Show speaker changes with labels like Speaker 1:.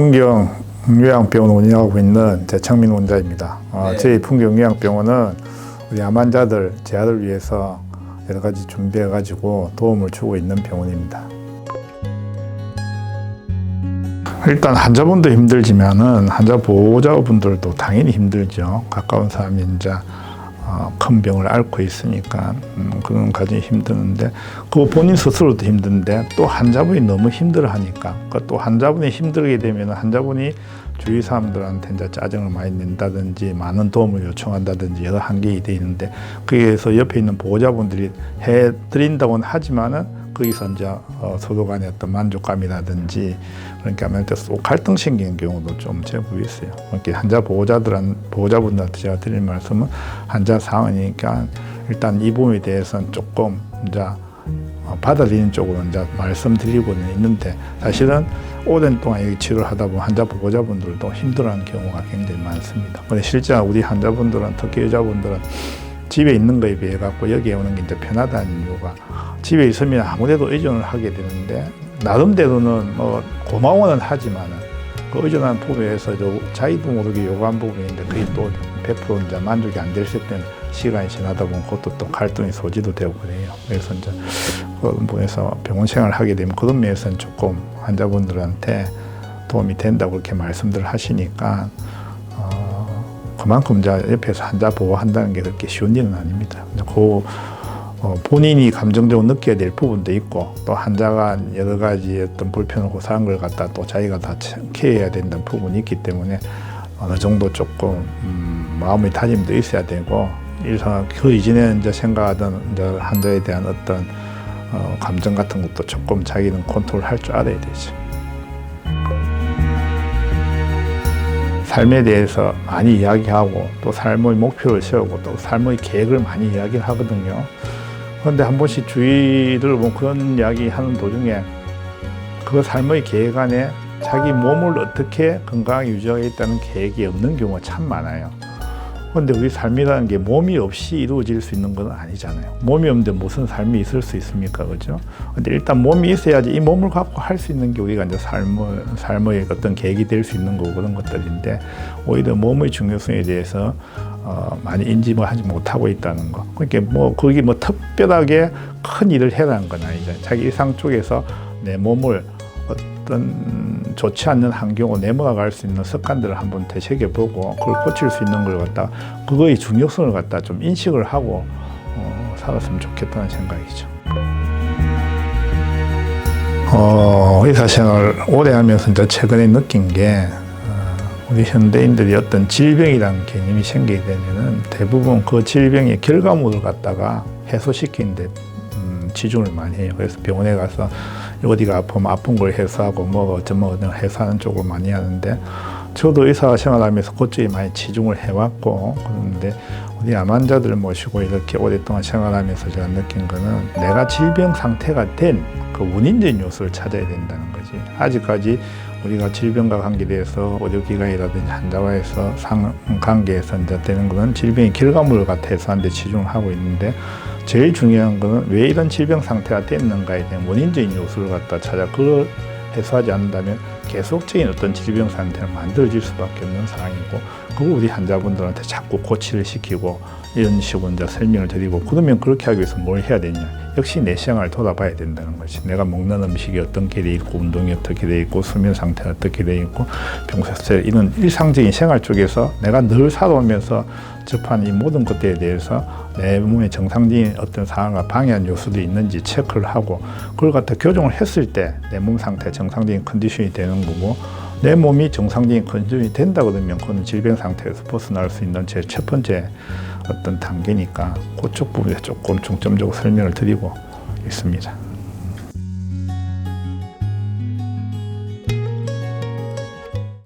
Speaker 1: 풍경요양병원 운영하고 있는 재창민 원장입니다.
Speaker 2: 네.
Speaker 1: 저희 풍경요양병원은 우리 암 환자들, 재활을 위해서 여러 가지 준비해가지고 도움을 주고 있는 병원입니다. 일단 환자분도 힘들지만은 환자 보호자분들도 당연히 힘들죠. 가까운 사람이 이제 큰 병을 앓고 있으니까 그런 과정이 힘드는데 그 본인 스스로도 힘든데 또 환자분이 너무 힘들어하니까 또 환자분이 힘들게 되면 환자분이 주위 사람들한테 이제 짜증을 많이 낸다든지 많은 도움을 요청한다든지 여러 한계가 돼 있는데 거기에서 옆에 있는 보호자분들이 해드린다고는 하지만은 거기서 이제 서로 간의 어떤 만족감이라든지 그러니까 또 갈등 생기는 경우도 좀 제법 있어요. 그러니까 환자 보호자분들한테 제가 드릴 말씀은 환자 상황이니까 일단 이 부분에 대해서는 조금 이제 받아들이는 쪽으로 이제 말씀드리고는 있는데 사실은 오랜 동안 여기 치료를 하다 보면 환자 보호자분들도 힘들어하는 경우가 굉장히 많습니다. 근데 실제 우리 환자분들은 특히 여자분들은 집에 있는 거에 비해 갖고 여기에 오는 게 이제 편하다는 이유가 집에 있으면 아무데도 의존을 하게 되는데 나름대로는 고마워는 하지만은 그 의존하는 부분에서 자기도 모르게 요구한 부분인데 그게 또 100% 이제 만족이 안 됐을 때는 시간이 지나다 보면 그것도 또 갈등의 소지도 되고 그래요. 그래서 이제 그런 부분에서 병원 생활을 하게 되면 그런 면에서는 조금 환자분들한테 도움이 된다고 그렇게 말씀들 하시니까 그만큼 이제 옆에서 환자 보호한다는 게 그렇게 쉬운 일은 아닙니다. 본인이 감정적으로 느껴야 될 부분도 있고 또 환자가 여러 가지 어떤 불편을 호소한 걸 갖다 또 자기가 다 케어해야 된다는 부분이 있기 때문에 어느 정도 조금 마음의 다짐도 있어야 되고 그 이전에 이제 생각하던 이제 환자에 대한 어떤 감정 같은 것도 조금 자기는 컨트롤할 줄 알아야 되죠. 삶에 대해서 많이 이야기하고 또 삶의 목표를 세우고 또 삶의 계획을 많이 이야기를 하거든요. 그런데 한 번씩 주위를 보면 그런 이야기 하는 도중에 그 삶의 계획 안에 자기 몸을 어떻게 건강하게 유지하겠다는 계획이 없는 경우가 참 많아요. 그런데 우리 삶이라는 게 몸이 없이 이루어질 수 있는 건 아니잖아요. 몸이 없는데 무슨 삶이 있을 수 있습니까? 그죠? 근데 일단 몸이 있어야지 이 몸을 갖고 할 수 있는 게 우리가 이제 삶의 어떤 계획이 될 수 있는 거고 그런 것들인데 오히려 몸의 중요성에 대해서 많이 인지를 하지 못하고 있다는 거. 그러니까 거기 특별하게 큰 일을 해라는 건 아니죠. 자기 일상 쪽에서 내 몸을 어떤 좋지 않는 환경으로 내몰아갈 수 있는 습관들을 한번 되새겨보고 그걸 고칠 수 있는 걸 갖다 그거의 중요성을 갖다 좀 인식을 하고 살았으면 좋겠다는 생각이죠. 의사 생활을 오래 하면서 이제 최근에 느낀 게 우리 현대인들이 어떤 질병이라는 개념이 생기게 되면은 대부분 그 질병의 결과물을 갖다가 해소시키는데 치중을 많이 해요. 그래서 병원에 가서 어디가 아프면 아픈 걸 해소하고 어쩌면 해소하는 쪽을 많이 하는데 저도 의사 생활하면서 그쪽에 많이 치중을 해왔고 그런데 우리 암 환자들을 모시고 이렇게 오랫동안 생활하면서 제가 느낀 거는 내가 질병 상태가 된 그 원인적인 요소를 찾아야 된다는 거지. 아직까지 우리가 질병과 관계돼서 의료기관이라든지 환자와에서 상관계에서 이제 되는 거는 질병의 결과물을 갖다 해소하는 데 치중을 하고 있는데 제일 중요한 거는 왜 이런 질병 상태가 됐는가에 대한 원인적인 요소를 갖다 찾아 그걸 해소하지 않는다면 계속적인 어떤 질병 상태를 만들어질 수밖에 없는 상황이고 그걸 우리 환자분들한테 자꾸 고치를 시키고 이런 식으로 이제 설명을 드리고 그러면 그렇게 하기 위해서 뭘 해야 되냐 역시 내 생활을 돌아봐야 된다는 것이 내가 먹는 음식이 어떻게 돼 있고 운동이 어떻게 돼 있고 수면 상태가 어떻게 돼 있고 평소에 이런 일상적인 생활 쪽에서 내가 늘 살아오면서 접한 이 모든 것들에 대해서 내 몸의 정상적인 어떤 상황과 방해한 요소도 있는지 체크를 하고 그걸 갖다 교정을 했을 때 내 몸 상태 정상적인 컨디션이 되는 거고 내 몸이 정상적인 컨디션이 된다 그러면 그건 질병 상태에서 벗어날 수 있는 제 첫 번째 어떤 단계니까 그쪽 부분에 조금 중점적으로 설명을 드리고 있습니다.